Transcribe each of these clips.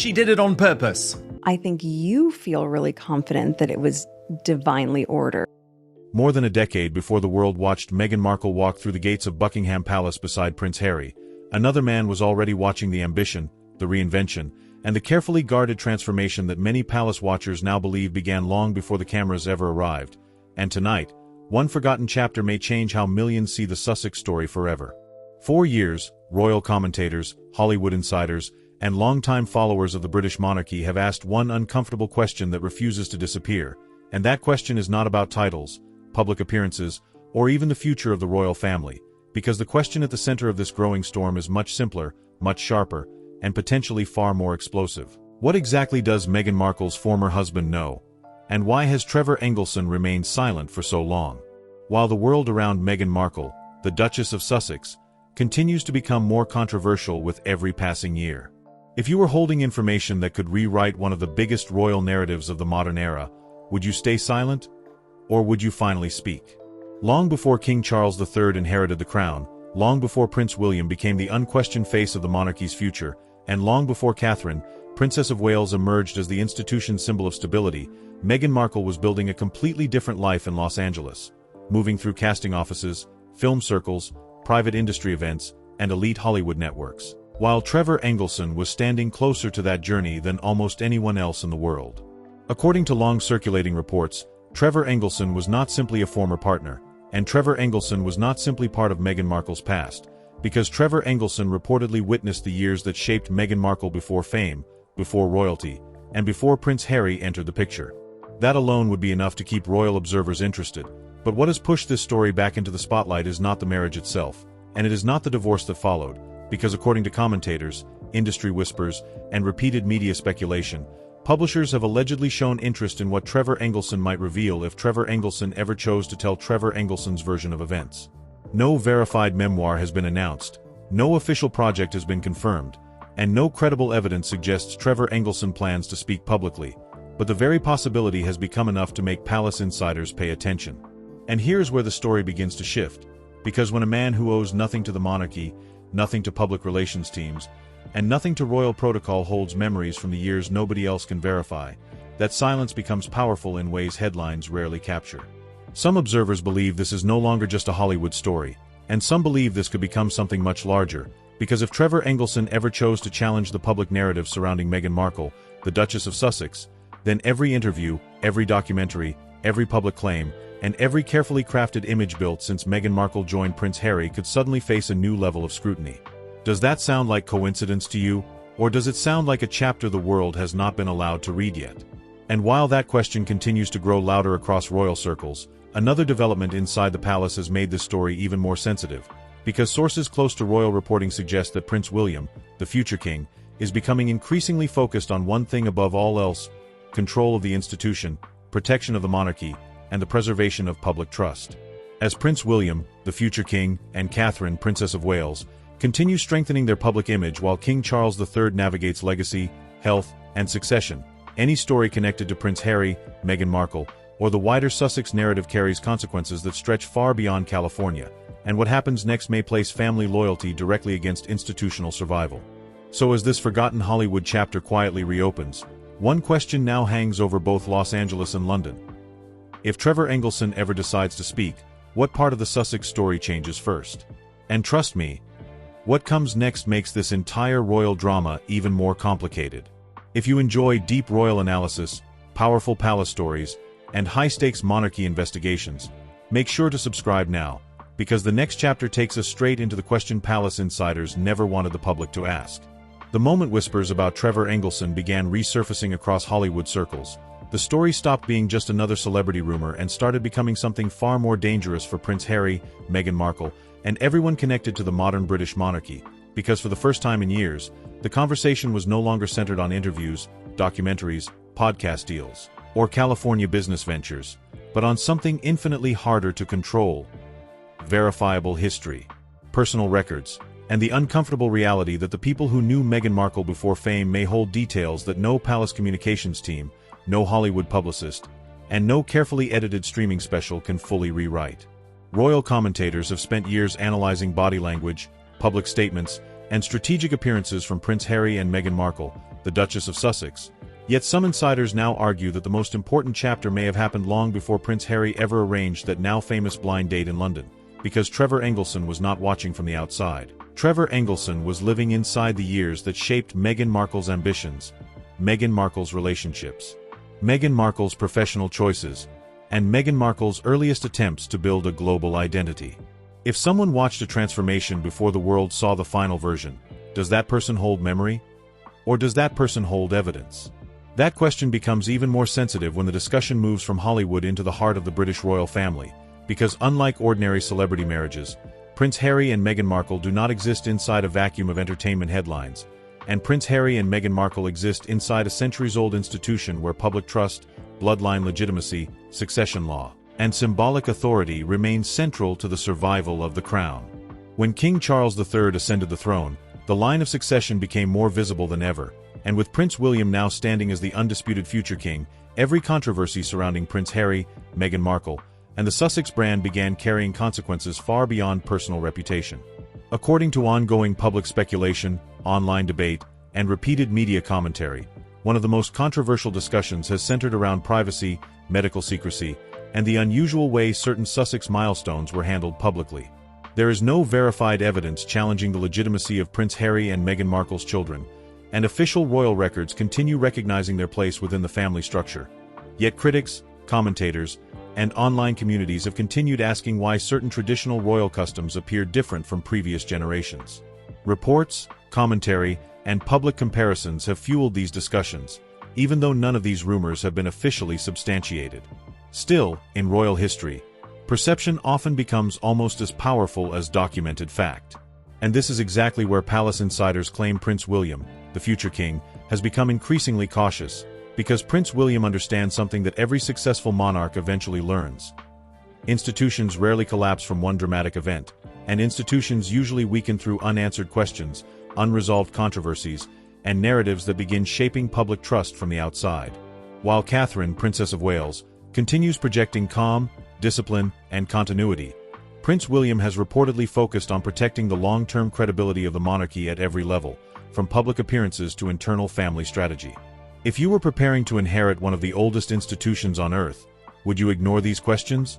she did it on purpose. I think you feel really confident that it was divinely ordered. More than a decade before the world watched Meghan Markle walk through the gates of Buckingham Palace beside Prince Harry, another man was already watching the ambition, the reinvention, and the carefully guarded transformation that many palace watchers now believe began long before the cameras ever arrived. And tonight, one forgotten chapter may change how millions see the Sussex story forever. For years, royal commentators, Hollywood insiders, and longtime followers of the British monarchy have asked one uncomfortable question that refuses to disappear, and that question is not about titles, public appearances, or even the future of the royal family, because the question at the center of this growing storm is much simpler, much sharper, and potentially far more explosive. What exactly does Meghan Markle's former husband know? And why has Trevor Engelson remained silent for so long? While the world around Meghan Markle, the Duchess of Sussex, continues to become more controversial with every passing year. If you were holding information that could rewrite one of the biggest royal narratives of the modern era, would you stay silent? Or would you finally speak? Long before King Charles III inherited the crown, long before Prince William became the unquestioned face of the monarchy's future, and long before Catherine, Princess of Wales, emerged as the institution's symbol of stability, Meghan Markle was building a completely different life in Los Angeles, moving through casting offices, film circles, private industry events, and elite Hollywood networks, while Trevor Engelson was standing closer to that journey than almost anyone else in the world. According to long-circulating reports, Trevor Engelson was not simply a former partner, and Trevor Engelson was not simply part of Meghan Markle's past, because Trevor Engelson reportedly witnessed the years that shaped Meghan Markle before fame, before royalty, and before Prince Harry entered the picture. That alone would be enough to keep royal observers interested, but what has pushed this story back into the spotlight is not the marriage itself, and it is not the divorce that followed, because according to commentators, industry whispers, and repeated media speculation, publishers have allegedly shown interest in what Trevor Engelson might reveal if Trevor Engelson ever chose to tell Trevor Engelson's version of events. No verified memoir has been announced, no official project has been confirmed, and no credible evidence suggests Trevor Engelson plans to speak publicly, but the very possibility has become enough to make palace insiders pay attention. And here's where the story begins to shift, because when a man who owes nothing to the monarchy, nothing to public relations teams, and nothing to royal protocol holds memories from the years nobody else can verify, that silence becomes powerful in ways headlines rarely capture. Some observers believe this is no longer just a Hollywood story, and some believe this could become something much larger, because if Trevor Engelson ever chose to challenge the public narrative surrounding Meghan Markle, the Duchess of Sussex, then every interview, every documentary, every public claim, and every carefully crafted image built since Meghan Markle joined Prince Harry could suddenly face a new level of scrutiny. Does that sound like coincidence to you, or does it sound like a chapter the world has not been allowed to read yet? And while that question continues to grow louder across royal circles, another development inside the palace has made this story even more sensitive, because sources close to royal reporting suggest that Prince William, the future king, is becoming increasingly focused on one thing above all else: control of the institution, protection of the monarchy, and the preservation of public trust. As Prince William, the future king, and Catherine, Princess of Wales, continue strengthening their public image while King Charles III navigates legacy, health, and succession, any story connected to Prince Harry, Meghan Markle, or the wider Sussex narrative carries consequences that stretch far beyond California, and what happens next may place family loyalty directly against institutional survival. So as this forgotten Hollywood chapter quietly reopens, one question now hangs over both Los Angeles and London. If Trevor Engelson ever decides to speak, what part of the Sussex story changes first? And trust me, what comes next makes this entire royal drama even more complicated. If you enjoy deep royal analysis, powerful palace stories, and high-stakes monarchy investigations, make sure to subscribe now, because the next chapter takes us straight into the question palace insiders never wanted the public to ask. The moment whispers about Trevor Engelson began resurfacing across Hollywood circles, the story stopped being just another celebrity rumor and started becoming something far more dangerous for Prince Harry, Meghan Markle, and everyone connected to the modern British monarchy, because for the first time in years, the conversation was no longer centered on interviews, documentaries, podcast deals, or California business ventures, but on something infinitely harder to control: verifiable history, personal records, and the uncomfortable reality that the people who knew Meghan Markle before fame may hold details that no palace communications team, no Hollywood publicist, and no carefully edited streaming special can fully rewrite. Royal commentators have spent years analyzing body language, public statements, and strategic appearances from Prince Harry and Meghan Markle, the Duchess of Sussex. Yet some insiders now argue that the most important chapter may have happened long before Prince Harry ever arranged that now-famous blind date in London, because Trevor Engelson was not watching from the outside. Trevor Engelson was living inside the years that shaped Meghan Markle's ambitions, Meghan Markle's relationships, Meghan Markle's professional choices, and Meghan Markle's earliest attempts to build a global identity. If someone watched a transformation before the world saw the final version, does that person hold memory? Or does that person hold evidence? That question becomes even more sensitive when the discussion moves from Hollywood into the heart of the British royal family, because unlike ordinary celebrity marriages, Prince Harry and Meghan Markle do not exist inside a vacuum of entertainment headlines, and Prince Harry and Meghan Markle exist inside a centuries-old institution where public trust, bloodline legitimacy, succession law, and symbolic authority remain central to the survival of the crown. When King Charles III ascended the throne, the line of succession became more visible than ever, and with Prince William now standing as the undisputed future king, every controversy surrounding Prince Harry, Meghan Markle, and the Sussex brand began carrying consequences far beyond personal reputation. According to ongoing public speculation, online debate, and repeated media commentary, one of the most controversial discussions has centered around privacy, medical secrecy, and the unusual way certain Sussex milestones were handled publicly. There is no verified evidence challenging the legitimacy of Prince Harry and Meghan Markle's children, and official royal records continue recognizing their place within the family structure. Yet critics, commentators, and online communities have continued asking why certain traditional royal customs appear different from previous generations. Reports, commentary, and public comparisons have fueled these discussions, even though none of these rumors have been officially substantiated. Still, in royal history, perception often becomes almost as powerful as documented fact. And this is exactly where palace insiders claim Prince William, the future king, has become increasingly cautious, because Prince William understands something that every successful monarch eventually learns. Institutions rarely collapse from one dramatic event, and institutions usually weaken through unanswered questions, unresolved controversies, and narratives that begin shaping public trust from the outside. While Catherine, Princess of Wales, continues projecting calm, discipline, and continuity, Prince William has reportedly focused on protecting the long-term credibility of the monarchy at every level, from public appearances to internal family strategy. If you were preparing to inherit one of the oldest institutions on Earth, would you ignore these questions?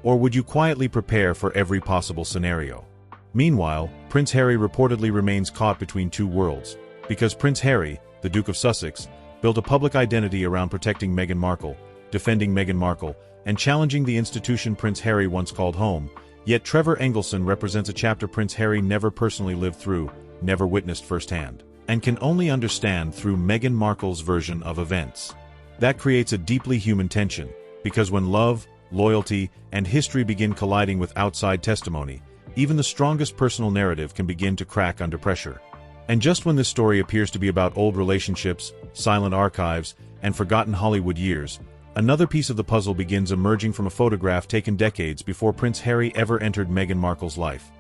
Or would you quietly prepare for every possible scenario? Meanwhile, Prince Harry reportedly remains caught between two worlds, because Prince Harry, the Duke of Sussex, built a public identity around protecting Meghan Markle, defending Meghan Markle, and challenging the institution Prince Harry once called home. Yet Trevor Engelson represents a chapter Prince Harry never personally lived through, never witnessed firsthand, and can only understand through Meghan Markle's version of events. That creates a deeply human tension, because when love, loyalty, and history begin colliding with outside testimony, even the strongest personal narrative can begin to crack under pressure. And just when this story appears to be about old relationships, silent archives, and forgotten Hollywood years, another piece of the puzzle begins emerging from a photograph taken decades before Prince Harry ever entered Meghan Markle's life.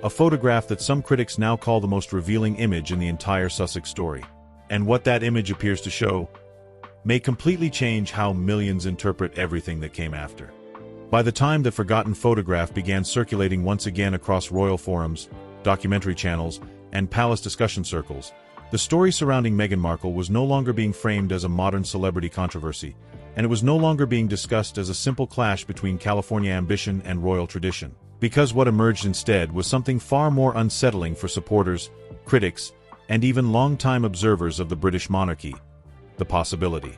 A photograph that some critics now call the most revealing image in the entire Sussex story. And what that image appears to show may completely change how millions interpret everything that came after. By the time the forgotten photograph began circulating once again across royal forums, documentary channels, and palace discussion circles, the story surrounding Meghan Markle was no longer being framed as a modern celebrity controversy, and it was no longer being discussed as a simple clash between California ambition and royal tradition. Because what emerged instead was something far more unsettling for supporters, critics, and even longtime observers of the British monarchy: the possibility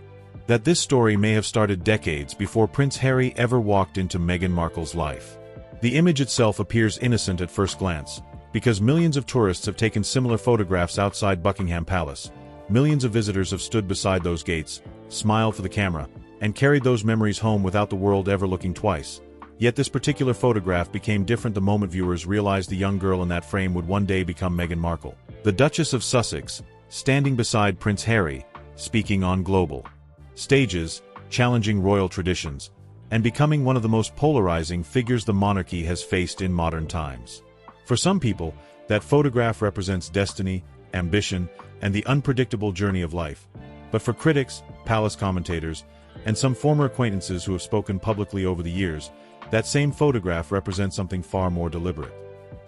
that this story may have started decades before Prince Harry ever walked into Meghan Markle's life. The image itself appears innocent at first glance, because millions of tourists have taken similar photographs outside Buckingham Palace. Millions of visitors have stood beside those gates, smiled for the camera, and carried those memories home without the world ever looking twice. Yet this particular photograph became different the moment viewers realized the young girl in that frame would one day become Meghan Markle, the Duchess of Sussex, standing beside Prince Harry, speaking on global stages, challenging royal traditions, and becoming one of the most polarizing figures the monarchy has faced in modern times. For some people, that photograph represents destiny, ambition, and the unpredictable journey of life. But for critics, palace commentators, and some former acquaintances who have spoken publicly over the years, that same photograph represents something far more deliberate.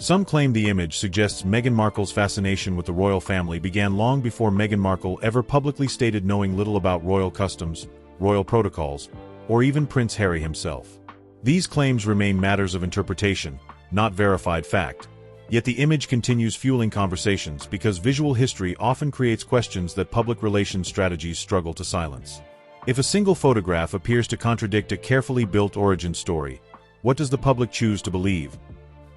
Some claim the image suggests Meghan Markle's fascination with the royal family began long before Meghan Markle ever publicly stated knowing little about royal customs, royal protocols, or even Prince Harry himself. These claims remain matters of interpretation, not verified fact. Yet the image continues fueling conversations because visual history often creates questions that public relations strategies struggle to silence. If a single photograph appears to contradict a carefully built origin story, what does the public choose to believe?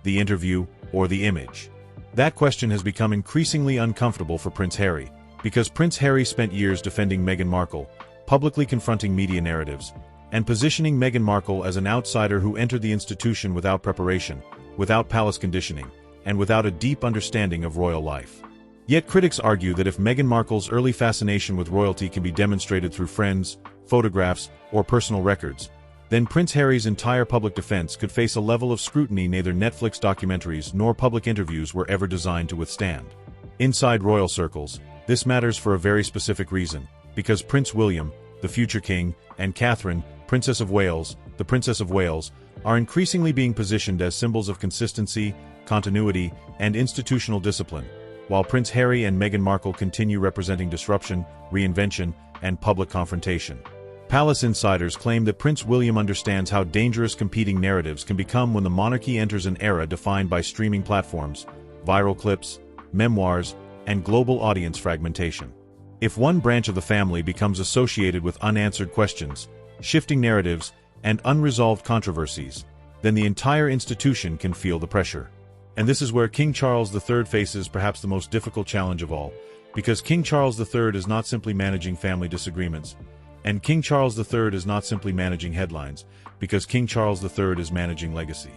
The interview or the image? That question has become increasingly uncomfortable for Prince Harry, because Prince Harry spent years defending Meghan Markle, publicly confronting media narratives, and positioning Meghan Markle as an outsider who entered the institution without preparation, without palace conditioning, and without a deep understanding of royal life. Yet critics argue that if Meghan Markle's early fascination with royalty can be demonstrated through friends, photographs, or personal records, then Prince Harry's entire public defense could face a level of scrutiny neither Netflix documentaries nor public interviews were ever designed to withstand. Inside royal circles, this matters for a very specific reason, because Prince William, the future king, and Catherine, Princess of Wales, the Princess of Wales, are increasingly being positioned as symbols of consistency, continuity, and institutional discipline, while Prince Harry and Meghan Markle continue representing disruption, reinvention, and public confrontation. Palace insiders claim that Prince William understands how dangerous competing narratives can become when the monarchy enters an era defined by streaming platforms, viral clips, memoirs, and global audience fragmentation. If one branch of the family becomes associated with unanswered questions, shifting narratives, and unresolved controversies, then the entire institution can feel the pressure. And this is where King Charles III faces perhaps the most difficult challenge of all, because King Charles III is not simply managing family disagreements, and King Charles III is not simply managing headlines, because King Charles III is managing legacy.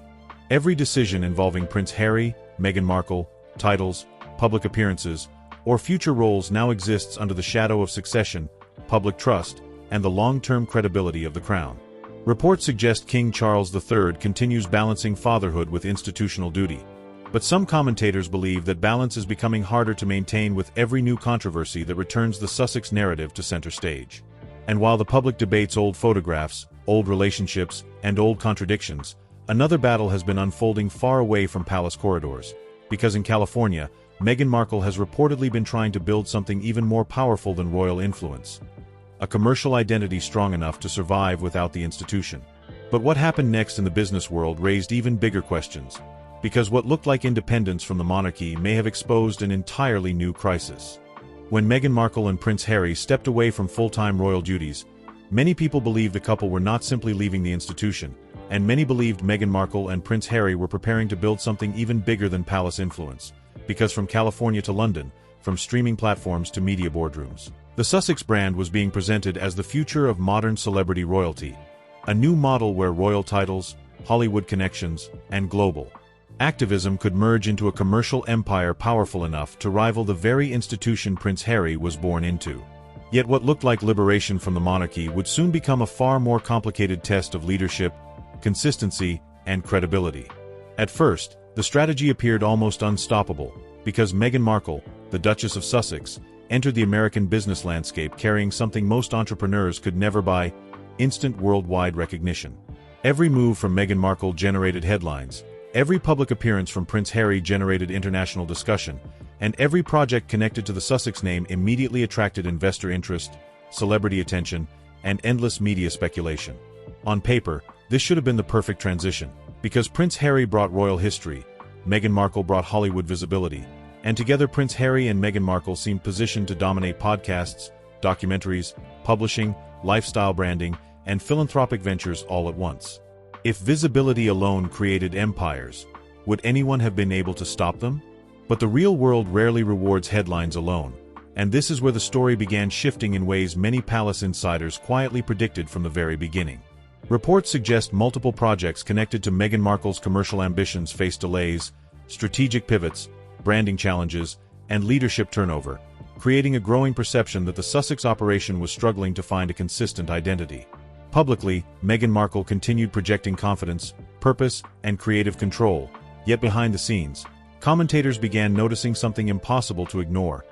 Every decision involving Prince Harry, Meghan Markle, titles, public appearances, or future roles now exists under the shadow of succession, public trust, and the long-term credibility of the crown. Reports suggest King Charles III continues balancing fatherhood with institutional duty. But some commentators believe that balance is becoming harder to maintain with every new controversy that returns the Sussex narrative to center stage. And while the public debates old photographs, old relationships, and old contradictions, another battle has been unfolding far away from palace corridors. Because in California, Meghan Markle has reportedly been trying to build something even more powerful than royal influence. A commercial identity strong enough to survive without the institution. But what happened next in the business world raised even bigger questions, because what looked like independence from the monarchy may have exposed an entirely new crisis. When Meghan Markle and Prince Harry stepped away from full-time royal duties, many people believed the couple were not simply leaving the institution, and many believed Meghan Markle and Prince Harry were preparing to build something even bigger than palace influence, because from California to London, from streaming platforms to media boardrooms, the Sussex brand was being presented as the future of modern celebrity royalty, a new model where royal titles, Hollywood connections, and global activism could merge into a commercial empire powerful enough to rival the very institution Prince Harry was born into. Yet what looked like liberation from the monarchy would soon become a far more complicated test of leadership, consistency, and credibility. At first, the strategy appeared almost unstoppable, because Meghan Markle, the Duchess of Sussex, entered the American business landscape carrying something most entrepreneurs could never buy: instant worldwide recognition. Every move from Meghan Markle generated headlines, every public appearance from Prince Harry generated international discussion, and every project connected to the Sussex name immediately attracted investor interest, celebrity attention, and endless media speculation. On paper, this should have been the perfect transition, because Prince Harry brought royal history, Meghan Markle brought Hollywood visibility, and together Prince Harry and Meghan Markle seemed positioned to dominate podcasts, documentaries, publishing, lifestyle branding, and philanthropic ventures all at once. If visibility alone created empires, would anyone have been able to stop them? But the real world rarely rewards headlines alone, and this is where the story began shifting in ways many palace insiders quietly predicted from the very beginning. Reports suggest multiple projects connected to Meghan Markle's commercial ambitions faced delays, strategic pivots, branding challenges, and leadership turnover, creating a growing perception that the Sussex operation was struggling to find a consistent identity. Publicly, Meghan Markle continued projecting confidence, purpose, and creative control, yet behind the scenes, commentators began noticing something impossible to ignore: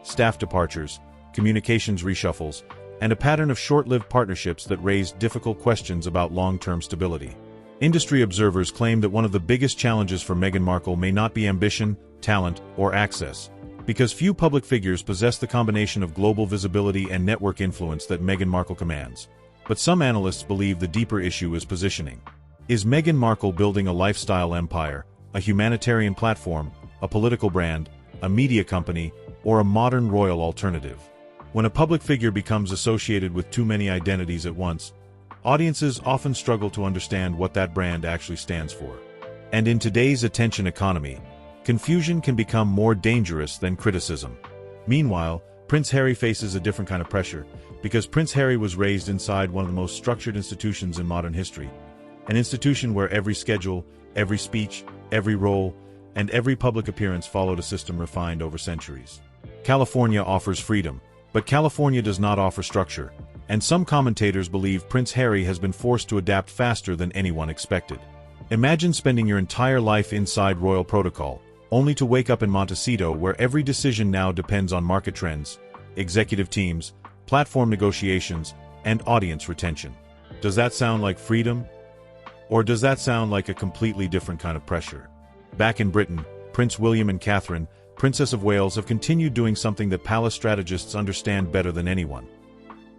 staff departures, communications reshuffles, and a pattern of short-lived partnerships that raised difficult questions about long-term stability. Industry observers claim that one of the biggest challenges for Meghan Markle may not be ambition, talent, or access, because few public figures possess the combination of global visibility and network influence that Meghan Markle commands. But some analysts believe the deeper issue is positioning. Is Meghan Markle building a lifestyle empire, a humanitarian platform, a political brand, a media company, or a modern royal alternative? When a public figure becomes associated with too many identities at once, audiences often struggle to understand what that brand actually stands for. And in today's attention economy, confusion can become more dangerous than criticism. Meanwhile, Prince Harry faces a different kind of pressure, because Prince Harry was raised inside one of the most structured institutions in modern history. An institution where every schedule, every speech, every role, and every public appearance followed a system refined over centuries. California offers freedom, but California does not offer structure, and some commentators believe Prince Harry has been forced to adapt faster than anyone expected. Imagine spending your entire life inside royal protocol, only to wake up in Montecito where every decision now depends on market trends, executive teams, platform negotiations, and audience retention. Does that sound like freedom? Or does that sound like a completely different kind of pressure? Back in Britain, Prince William and Catherine, Princess of Wales, have continued doing something that palace strategists understand better than anyone: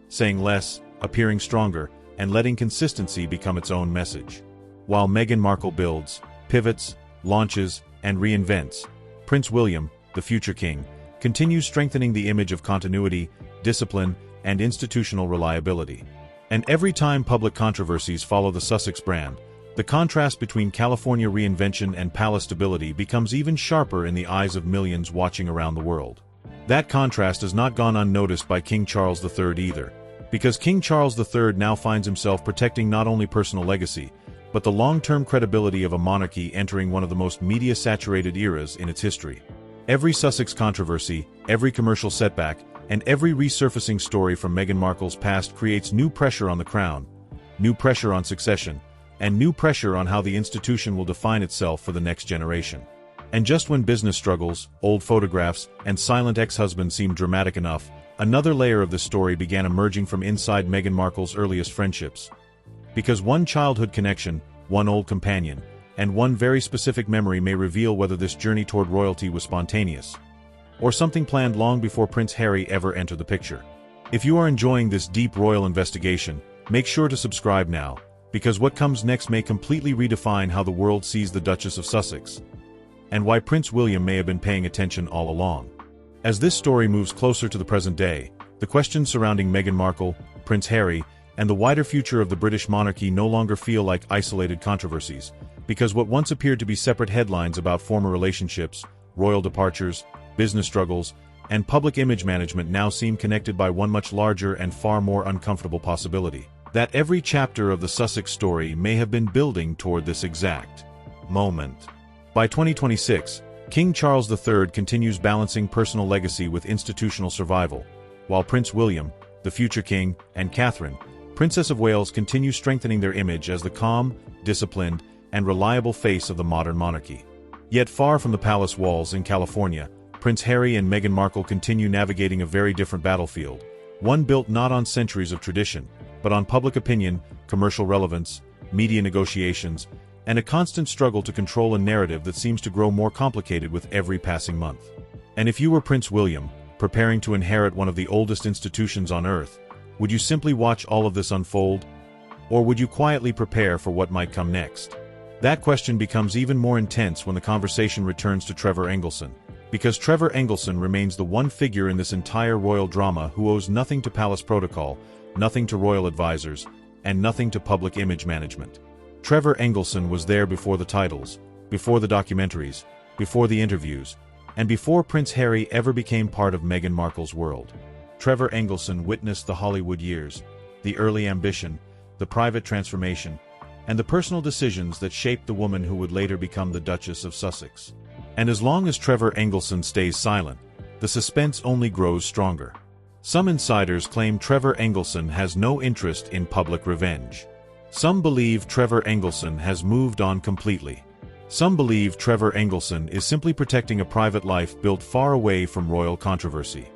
saying less, appearing stronger, and letting consistency become its own message. While Meghan Markle builds, pivots, launches, and reinvents, Prince William, the future king, continues strengthening the image of continuity, discipline, and institutional reliability. And every time public controversies follow the Sussex brand, the contrast between California reinvention and palace stability becomes even sharper in the eyes of millions watching around the world. That contrast has not gone unnoticed by King Charles III either, because King Charles III now finds himself protecting not only personal legacy, but the long-term credibility of a monarchy entering one of the most media-saturated eras in its history. Every Sussex controversy, every commercial setback, and every resurfacing story from Meghan Markle's past creates new pressure on the crown, new pressure on succession, and new pressure on how the institution will define itself for the next generation. And just when business struggles, old photographs, and silent ex-husbands seemed dramatic enough, another layer of this story began emerging from inside Meghan Markle's earliest friendships. Because one childhood connection, one old companion, and one very specific memory may reveal whether this journey toward royalty was spontaneous, or something planned long before Prince Harry ever entered the picture. If you are enjoying this deep royal investigation, make sure to subscribe now, because what comes next may completely redefine how the world sees the Duchess of Sussex, and why Prince William may have been paying attention all along. As this story moves closer to the present day, the questions surrounding Meghan Markle, Prince Harry, and the wider future of the British monarchy no longer feel like isolated controversies, because what once appeared to be separate headlines about former relationships, royal departures, business struggles, and public image management now seem connected by one much larger and far more uncomfortable possibility: that every chapter of the Sussex story may have been building toward this exact moment. By 2026, King Charles III continues balancing personal legacy with institutional survival, while Prince William, the future king, and Catherine, Princess of Wales, continue strengthening their image as the calm, disciplined, and reliable face of the modern monarchy. Yet far from the palace walls in California, Prince Harry and Meghan Markle continue navigating a very different battlefield, one built not on centuries of tradition, but on public opinion, commercial relevance, media negotiations, and a constant struggle to control a narrative that seems to grow more complicated with every passing month. And if you were Prince William, preparing to inherit one of the oldest institutions on Earth, would you simply watch all of this unfold? Or would you quietly prepare for what might come next? That question becomes even more intense when the conversation returns to Trevor Engelson, because Trevor Engelson remains the one figure in this entire royal drama who owes nothing to palace protocol, nothing to royal advisors, and nothing to public image management. Trevor Engelson was there before the titles, before the documentaries, before the interviews, and before Prince Harry ever became part of Meghan Markle's world. Trevor Engelson witnessed the Hollywood years, the early ambition, the private transformation, and the personal decisions that shaped the woman who would later become the Duchess of Sussex. And as long as Trevor Engelson stays silent, the suspense only grows stronger. Some insiders claim Trevor Engelson has no interest in public revenge. Some believe Trevor Engelson has moved on completely. Some believe Trevor Engelson is simply protecting a private life built far away from royal controversy.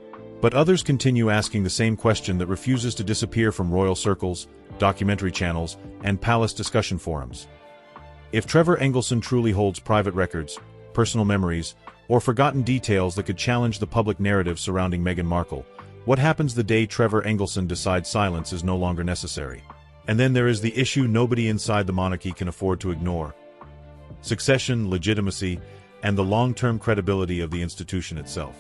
But others continue asking the same question that refuses to disappear from royal circles, documentary channels, and palace discussion forums. If Trevor Engelson truly holds private records, personal memories, or forgotten details that could challenge the public narrative surrounding Meghan Markle, what happens the day Trevor Engelson decides silence is no longer necessary? And then there is the issue nobody inside the monarchy can afford to ignore: succession, legitimacy, and the long-term credibility of the institution itself.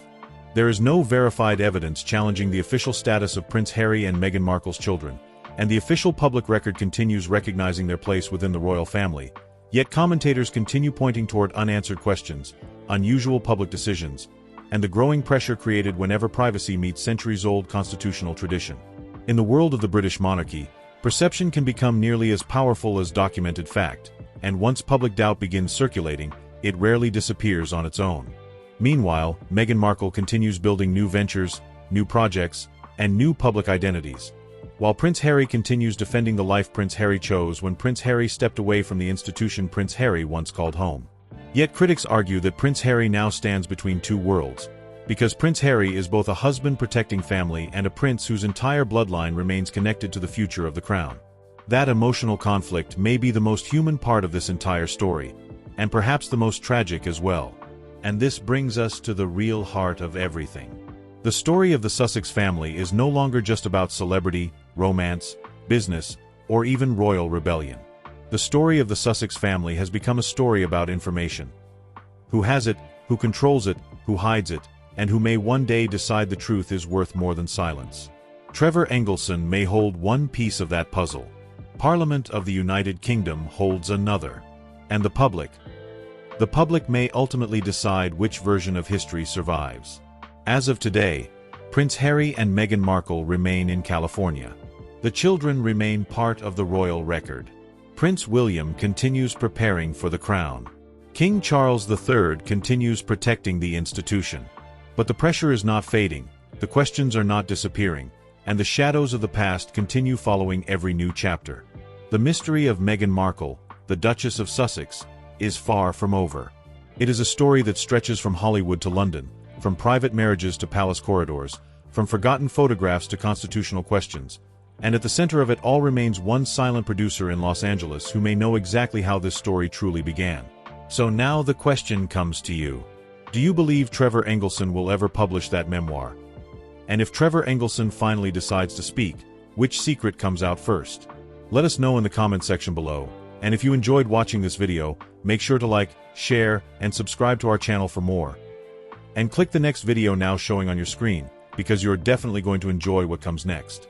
There is no verified evidence challenging the official status of Prince Harry and Meghan Markle's children, and the official public record continues recognizing their place within the royal family, yet commentators continue pointing toward unanswered questions, unusual public decisions, and the growing pressure created whenever privacy meets centuries-old constitutional tradition. In the world of the British monarchy, perception can become nearly as powerful as documented fact, and once public doubt begins circulating, it rarely disappears on its own. Meanwhile, Meghan Markle continues building new ventures, new projects, and new public identities, while Prince Harry continues defending the life Prince Harry chose when Prince Harry stepped away from the institution Prince Harry once called home. Yet critics argue that Prince Harry now stands between two worlds, because Prince Harry is both a husband protecting family and a prince whose entire bloodline remains connected to the future of the crown. That emotional conflict may be the most human part of this entire story, and perhaps the most tragic as well. And this brings us to the real heart of everything. The story of the Sussex family is no longer just about celebrity, romance, business, or even royal rebellion. The story of the Sussex family has become a story about information. Who has it, who controls it, who hides it, and who may one day decide the truth is worth more than silence. Trevor Engelson may hold one piece of that puzzle. Parliament of the United Kingdom holds another. And the public may ultimately decide which version of history survives. As of today, Prince Harry and Meghan Markle remain in California. The children remain part of the royal record. Prince William continues preparing for the crown. King Charles III continues protecting the institution. But the pressure is not fading, the questions are not disappearing, and the shadows of the past continue following every new chapter. The mystery of Meghan Markle, the Duchess of Sussex, is far from over. It is a story that stretches from Hollywood to London, from private marriages to palace corridors, from forgotten photographs to constitutional questions. And at the center of it all remains one silent producer in Los Angeles who may know exactly how this story truly began. So now the question comes to you. Do you believe Trevor Engelson will ever publish that memoir? And if Trevor Engelson finally decides to speak, which secret comes out first? Let us know in the comments section below. And if you enjoyed watching this video, make sure to like, share, and subscribe to our channel for more. And click the next video now showing on your screen, because you're definitely going to enjoy what comes next.